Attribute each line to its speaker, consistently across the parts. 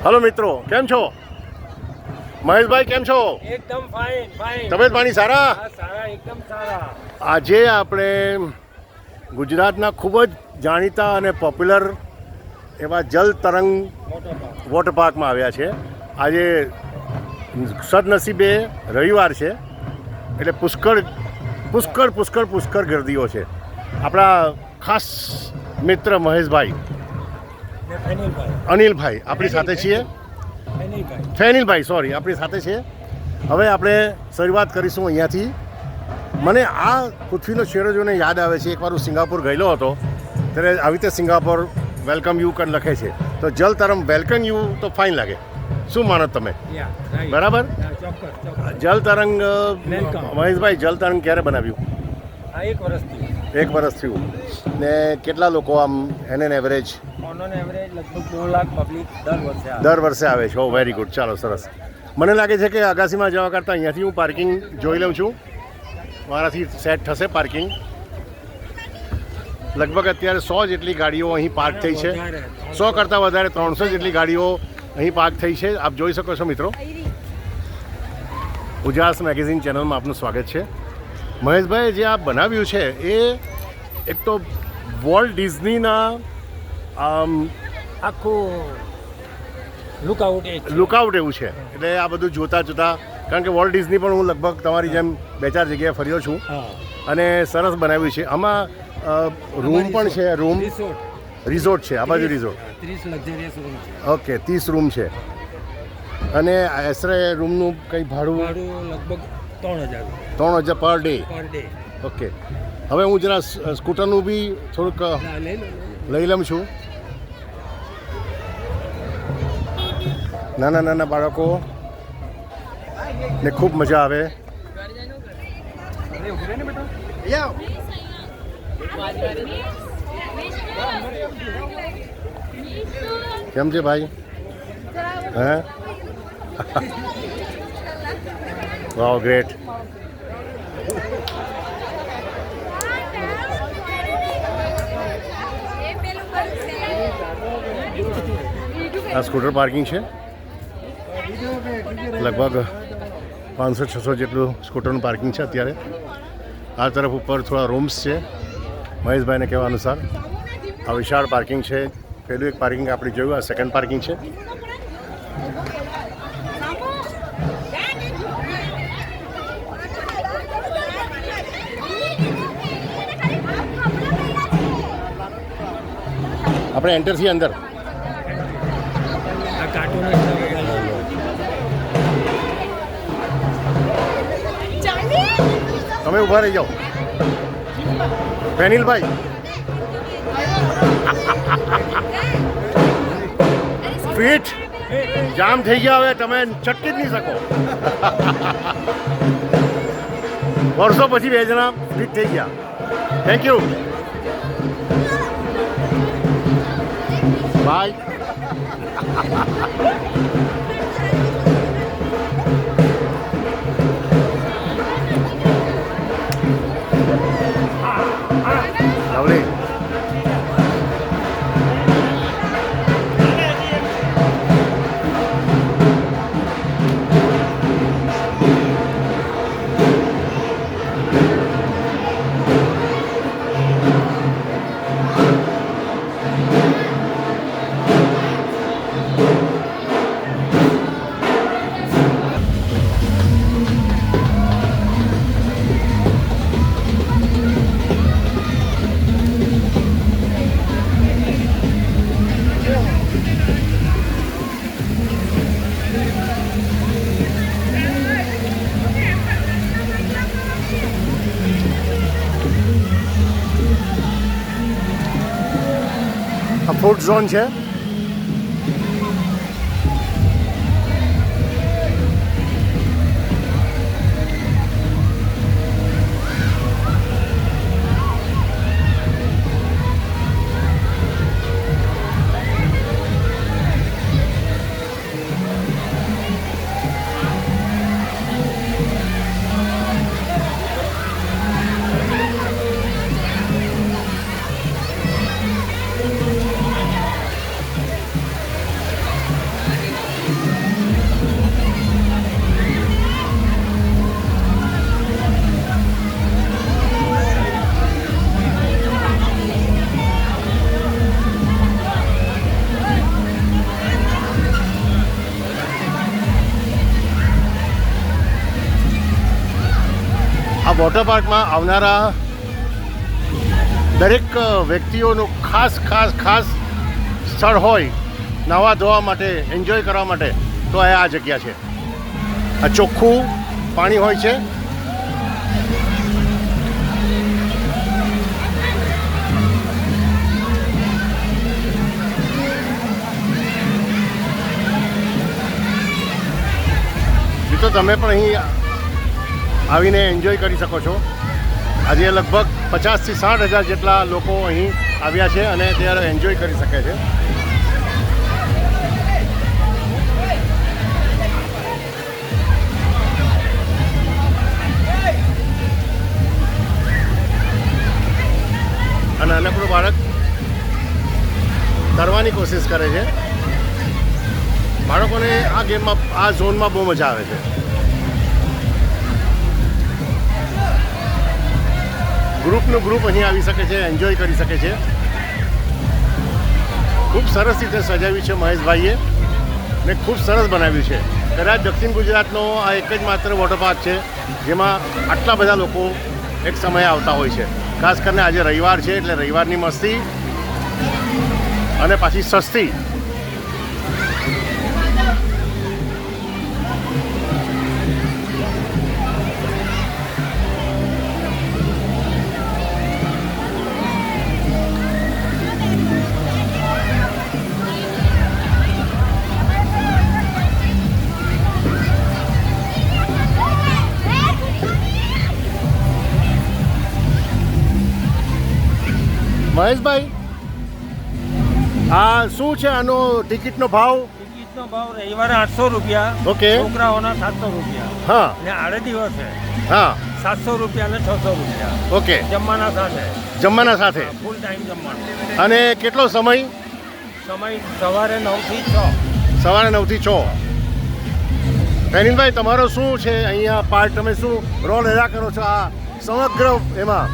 Speaker 1: Hello मित्रों केम छो महेश भाई केम छो
Speaker 2: एकदम फाइन फाइन
Speaker 1: तबियत पानी सारा
Speaker 2: सारा एकदम सारा
Speaker 1: આજે આપણે ગુજરાતના ખૂબ જ જાણીતા અને પોપ્યુલર એવા જલ તરંગ વોટર પાર્કમાં આવ્યા છે. આજે સદનસીબે રવિવાર છે એટલે પુષ્કળ ગીર્દીઓ છે. આપણા ખાસ મિત્ર મહેશભાઈ અનિલભાઈ આપણી સાથે છીએ. ફેનિલભાઈ સોરી આપણી સાથે છે. હવે આપણે શરૂઆત કરીશું અહીંયાથી. મને આ પૃથ્વીનો શેરો જોઈને યાદ આવે છે, એકવાર હું સિંગાપુર ગયેલો હતો ત્યારે આવી રીતે સિંગાપુર વેલકમ યુ કન લખે છે, તો જલ તરંગ વેલકમ યુ તો ફાઇન લાગે. શું માનો તમે? બરાબર. જલ તરંગ મહેશભાઈ જલ તરંગ ક્યારે બનાવ્યું? એક વર્ષ થયું. ને કેટલા લોકો આમ એને એવરેજ
Speaker 2: લગભગ 2 લાખ પબ્લિક
Speaker 1: દર વર્ષે આવે છે? ઓ વેરી ગુડ, ચાલો સરસ. મને લાગે છે કે અગાસીમાં જવા કરતાં અહીંયાથી હું પાર્કિંગ જોઈ લઉં છું, મારાથી સેટ થશે પાર્કિંગ. લગભગ અત્યારે 100 જેટલી ગાડીઓ અહીં પાર્ક થઈ છે. 100 કરતાં વધારે 300 જેટલી ગાડીઓ અહીં પાર્ક થઈ છે. આપ જોઈ શકો છો મિત્રો. ઉજાસ મેગેઝિન ચેનલમાં આપનું સ્વાગત છે. મહેશભાઈ જે આ બનાવ્યું છે એ એક તો વોલ્ટ ડિઝનીના
Speaker 2: આખું
Speaker 1: લુકઆઉટ એવું છે. એટલે આ બધું જોતા કારણ કે વોલ્ટ ડિઝની પણ હું લગભગ તમારી જેમ 2-4 જગ્યાએ ફર્યો છું અને સરસ બનાવ્યું છે. આમાં રૂમ પણ છે, રૂમ રિઝોર્ટ છે. આ બાજુ રિઝોર્ટ
Speaker 2: 30 લક્ઝરિયસ રૂમ છે.
Speaker 1: ઓકે 30 રૂમ છે. અને આશરે રૂમનું કંઈ ભાડું
Speaker 2: લગભગ 3000
Speaker 1: પર ડે. ઓકે. હવે હું જરા સ્કૂટરનું બી થોડુંક લઈ લઉં છું. નાના બાળકો ને ખૂબ મજા આવે. કેમ છે ભાઈ? હે વાવ ગ્રેટ. આ સ્કૂટર પાર્કિંગ છે. લગભગ 500-600 જેટલું સ્કૂટરનું પાર્કિંગ છે અત્યારે. આ તરફ ઉપર થોડા રૂમ્સ છે. મહેશભાઈને કહેવા અનુસાર આ વિશાળ પાર્કિંગ છે. પહેલું એક પાર્કિંગ આપણે જોયું, આ સેકન્ડ પાર્કિંગ છે. આપણે એન્ટર છીએ અંદર. તમે ઊભા રહી જાઓ ફેનિલભાઈ. ફીટ જામ થઈ ગયા, હવે તમે ચટકી જ નહીં શકો. વર્ષો પછી 2 જણા ફીટ થઈ ગયા. Thank you bye. Lovely. આ ફૂડ ઝોન છે. આ વોટર પાર્કમાં આવનારા દરેક વ્યક્તિઓનું ખાસ સ્થળ હોય નાહવા ધોવા માટે, એન્જોય કરવા માટે, તો આ જગ્યા છે. આ ચોખ્ખું પાણી હોય છે. તો તમે પણ અહીં આવીને એન્જોય કરી શકો છો. આજે લગભગ 50,000 થી 60,000 જેટલા લોકો અહીં આવ્યા છે અને ત્યારે એન્જોય કરી શકે છે. અને નાનકડું બાળક તરવાની કોશિશ કરે છે. બાળકોને આ ગેમમાં, આ ઝોનમાં બહુ મજા આવે છે. ગ્રુપનું ગ્રુપ અહીં આવી શકે છે, એન્જોય કરી શકે છે. ખૂબ સરસ રીતે સજાવ્યું છે મહેશભાઈએ ને ખૂબ સરસ બનાવ્યું છે. કદાચ દક્ષિણ ગુજરાતનો આ એક જ માત્ર વોટર પાર્ક છે જેમાં આટલા બધા લોકો એક સમયે આવતા હોય છે. ખાસ કરીને આજે રવિવાર છે એટલે રવિવારની મસ્તી અને પાછી સસ્તી. મહેશભાઈ, આ શું છે આનો ટિકિટનો ભાવ?
Speaker 2: ટિકિટનો ભાવ રવિવારે 800 રૂપિયા,
Speaker 1: ઓકે.
Speaker 2: છોકરાઓના 700 રૂપિયા,
Speaker 1: હા
Speaker 2: ને આડે દિવસે
Speaker 1: હા
Speaker 2: 700 રૂપિયા અને 600 રૂપિયા
Speaker 1: ઓકે.
Speaker 2: જમવાના સાથે.
Speaker 1: જમવાના સાથે.
Speaker 2: ફૂલ ટાઈમ જમવાનું.
Speaker 1: અને કેટલો સમય?
Speaker 2: સમય સવારે 9 થી 6.
Speaker 1: સવારે 9 થી 6. ફેનિલભાઈ, તમારો શું છે અહીંયા પાર્ટ? તમે શું રોલ અદા કરો છો આ સમગ્ર એમાં?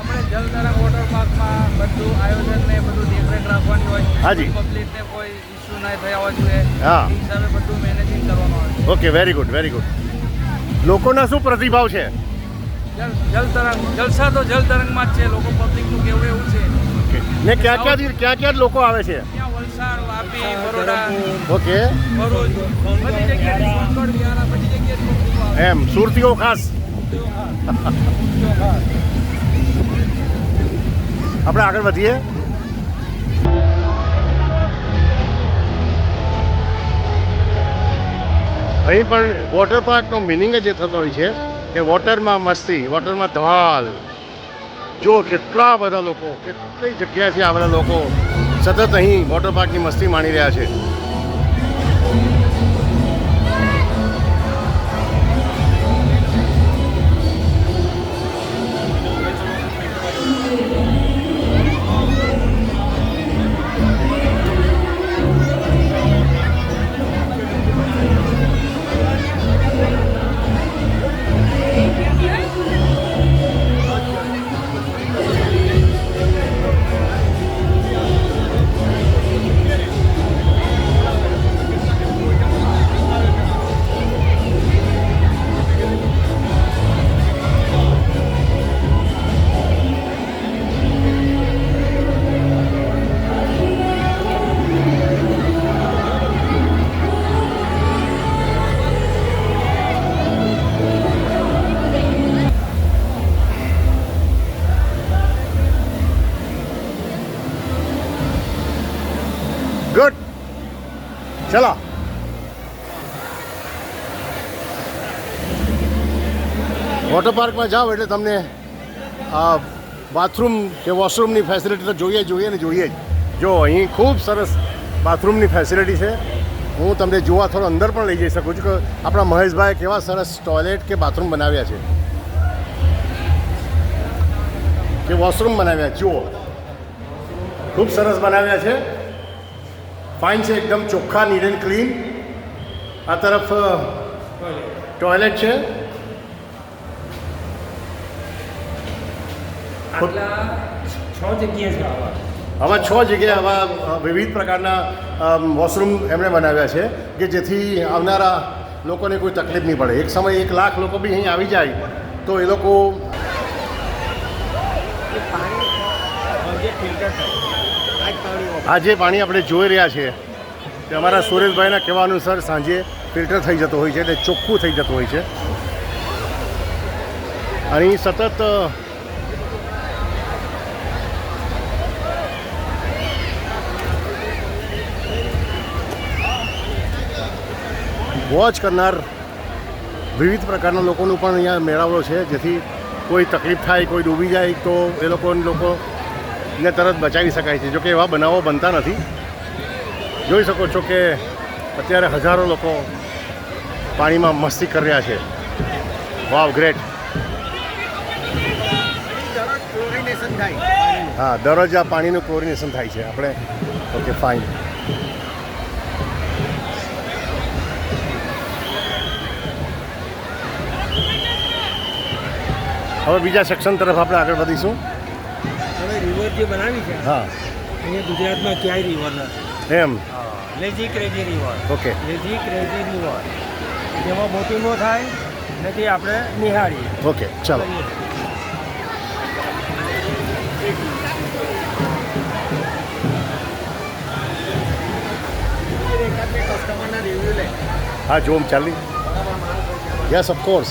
Speaker 3: આપણે જલતરંગ વોટર પાર્કમાં બધું આયોજન ને બધું દેખરેખ રાખવાની હોય.
Speaker 1: હાજી.
Speaker 3: પબ્લિકને કોઈ ઇસ્યુ ના થયા જોઈએ.
Speaker 1: હા.
Speaker 3: એ હિસાબે બધું મેનેજિંગ કરવાનું આવે.
Speaker 1: Okay, very good, very good. લોકોના શું પ્રતિભાવ છે?
Speaker 3: જલતરંગ જલસા તો જલતરંગમાં જ છે. લોકો પબ્લિકનું કેવું એવું છે.
Speaker 1: ને ક્યાં લોકો આવે છે?
Speaker 3: ત્યાં વલસાડ, વાપી, બરોડા,
Speaker 1: ઓકે,
Speaker 3: ભરૂચ, બધી જગ્યાએ સોનગઢ, વિહારા, બધી જગ્યાએ પબ્લિક આવે.
Speaker 1: એમ સુરતીઓ ખાસ. આપણે આગળ વધીએ. અહીં પણ વોટર પાર્કનો મિનિંગ જ એ થતો હોય છે કે વોટરમાં મસ્તી, વોટરમાં ધમાલ. જો કેટલા બધા લોકો, કેટલી જગ્યાએથી આવેલા લોકો સતત અહીં વોટર પાર્કની મસ્તી માણી રહ્યા છે. ગુડ, ચલો. વોટર પાર્કમાં જાઓ એટલે તમને બાથરૂમ કે વોશરૂમની ફેસિલિટી તો જોઈએ જ. જો અહીં ખૂબ સરસ બાથરૂમની ફેસિલિટી છે. હું તમને જોવા થોડો અંદર પણ લઈ જઈ શકું છું કે આપણા મહેશભાઈ કેવા સરસ ટોયલેટ કે બાથરૂમ બનાવ્યા છે, કે વોશરૂમ બનાવ્યા. જુઓ, ખૂબ સરસ બનાવ્યા છે. ફાઇન છે, એકદમ ચોખ્ખા, નીટ એન્ડ ક્લીન. આ તરફ ટોયલેટ છે.
Speaker 2: આટલા 6 જગ્યાએ છે આવા.
Speaker 1: આવા 6 જગ્યાએ આવા વિવિધ પ્રકારના વોશરૂમ એમણે બનાવ્યા છે કે જેથી આવનારા લોકોને કોઈ તકલીફ નહીં પડે. એક સમયે 1 લાખ લોકો બી અહીં આવી જાય તો એ લોકો
Speaker 2: જે ફિલ્ટર થાય
Speaker 1: આ જે પાણી આપણે જોઈ રહ્યા છીએ તે અમારા સુરેશભાઈના કહેવા અનુસાર સાંજે ફિલ્ટર થઈ જતો હોય છે એટલે ચોખ્ખું થઈ જતું હોય છે. અહીં સતત વોચ કરનાર વિવિધ પ્રકારના લોકોનું પણ અહીંયા મેળાવડો છે, જેથી કોઈ તકલીફ થાય, કોઈ ડૂબી જાય તો એ લોકોને તરત બચાવી શકાય છે. જોકે એવા બનાવો બનતા નથી. જોઈ શકો છો કે અત્યારે હજારો લોકો પાણીમાં મસ્તી કરી રહ્યા છે. વાવ, ગ્રેટ.
Speaker 2: ક્લોરિનેશન થાય.
Speaker 1: હા, દરરોજ આ પાણીનું ક્લોરિનેશન થાય છે. આપણે ઓકે, ફાઇન. હવે બીજા સેક્શન તરફ આપણે આગળ વધીશું.
Speaker 2: હવે રિવર જે બનાવી છે
Speaker 1: હા,
Speaker 2: અહીંયા ગુજરાતમાં ક્યાંય રિવર નથી.
Speaker 1: એમ.
Speaker 2: Lazy crazy river.
Speaker 1: Okay.
Speaker 2: Lazy crazy river જેમાં બોટિંગ ન થાય નથી, આપણે નિહાળીએ.
Speaker 1: ઓકે, ચાલો.
Speaker 2: કસ્ટમરના રિવ્યુ લે.
Speaker 1: હા, જોમ ચાલી. Yes, of course.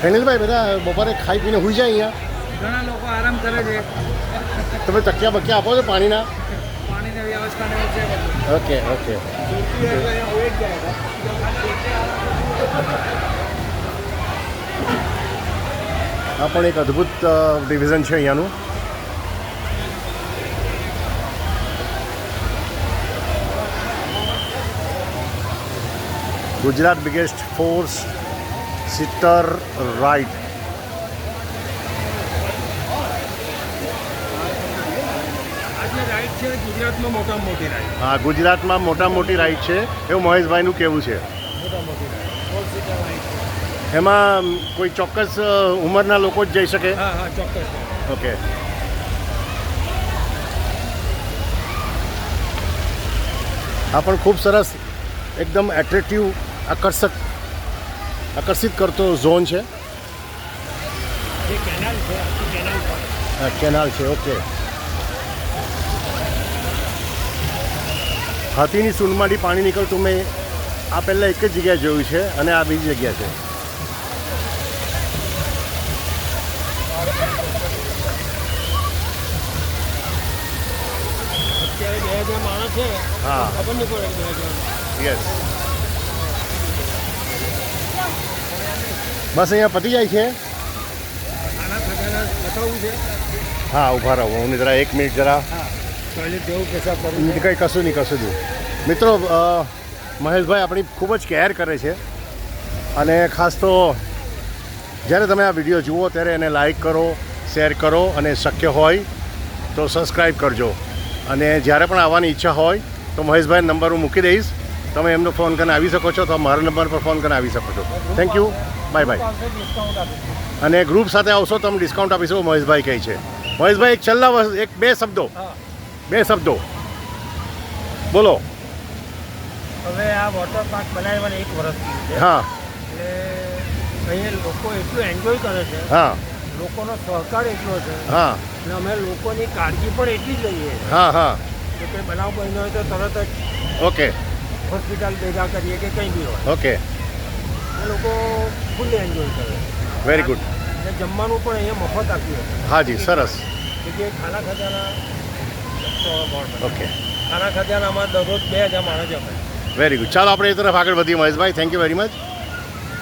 Speaker 1: ફેનિલભાઈ, બધા બપોરે ખાઈ પીને હોઈ જાય અહીંયા?
Speaker 3: ઘણા લોકો આરામ કરે છે.
Speaker 1: તમે તકિયા બકિયા આપો છો પાણીના?
Speaker 3: પાણીની વ્યવસ્થાને છે બધું.
Speaker 1: Okay, okay. આ પણ એક અદ્ભુત ડિવિઝન છે અહીંયાનું. Gujarat biggest 4-seater ride.
Speaker 2: આજે રાઈડ છે ગુજરાતમાં મોટામાં મોટી રાઈડ.
Speaker 1: હા, ગુજરાતમાં મોટામાં મોટી રાઇડ છે એવું મહેશભાઈનું કહેવું છે.
Speaker 2: મોટામાં મોટી રાઈડ 4-seater રાઈડ છે.
Speaker 1: એમાં કોઈ ચોક્કસ ઉંમરના લોકો જ જઈ શકે?
Speaker 2: હા હા, ચોક્કસ.
Speaker 1: ઓકે. આ પણ ખૂબ સરસ, એકદમ એટ્રેક્ટિવ, આકર્ષિત કરતો ઝોન છે.
Speaker 2: જે કેનાલ છે આખી કેનાલ પર
Speaker 1: કેનાલ છે. ઓકે. હાથીની સૂંઢમાંથી પાણી નીકળતું મેં આ પહેલાં એક જ જગ્યાએ જોયું છે અને આ બીજી જગ્યા છે.
Speaker 2: અત્યારે 2000 માણસ છે.
Speaker 1: હા.
Speaker 2: ખબર નહીં પડે 2000.
Speaker 1: યસ. બસ અહીંયા પતી જાય છે.
Speaker 2: આના ખજાના બતાવવું છે.
Speaker 1: હા, ઊભા રહો. હું જરા 1 મિનિટ જરા
Speaker 2: હા, ટોયલેટ જવું, પેશાબ કરવું છે.
Speaker 1: કંઈ કશું નહીં, કશું નહીં. મિત્રો, મહેશભાઈ આપણી ખૂબ જ કેર કરે છે અને ખાસ તો જ્યારે તમે આ વિડીયો જુઓ ત્યારે એને લાઈક કરો, શેર કરો અને શક્ય હોય તો સબસ્ક્રાઈબ કરજો. અને જ્યારે પણ આવવાની ઈચ્છા હોય તો મહેશભાઈ નંબર હું મૂકી દઈશ. તમે એમનો ફોન કરીને આવી શકો છો, તો મારા નંબર પર ફોન કરીને આવી શકો છો. Thank you, bye bye.
Speaker 2: Discount આપીશું.
Speaker 1: અને ગ્રુપ સાથે આવશો તો અમે ડિસ્કાઉન્ટ આપીશું, મહેશભાઈ કહે છે. મહેશભાઈ, એક છેલ્લા બે શબ્દો બોલો.
Speaker 2: હવે આ વોટર પાર્ક બનાવવાને 1 વર્ષ થયું છે.
Speaker 1: હા,
Speaker 2: એટલે અહીંયા લોકો એટલું એન્જોય કરે છે,
Speaker 1: હા,
Speaker 2: લોકોનો સહકાર એટલો છે
Speaker 1: હા,
Speaker 2: અને અમે લોકોની કાળજી પણ એટલી જ લઈએ
Speaker 1: હા, હા.
Speaker 2: કે કંઈ બનાવ બન્યો હોય તો તરત જ
Speaker 1: ઓકે,
Speaker 2: હોસ્પિટલ ભેગા કરીએ કે કંઈ બી હોય.
Speaker 1: ઓકે.
Speaker 2: એ લોકો ફૂલ એન્જોય કરે.
Speaker 1: Very good.
Speaker 2: અને જમવાનું પણ અહીંયા મફત આપ્યું હતું.
Speaker 1: હાજી, સરસ.
Speaker 2: કે જે ખાના ખજાના
Speaker 1: ઓકે,
Speaker 2: ખાના ખજાનામાં દરરોજ 2000 માણસ જમે.
Speaker 1: Very good. ચાલો આપણે એ તરફ આગળ વધીએ Maheshbhai. Thank you very much.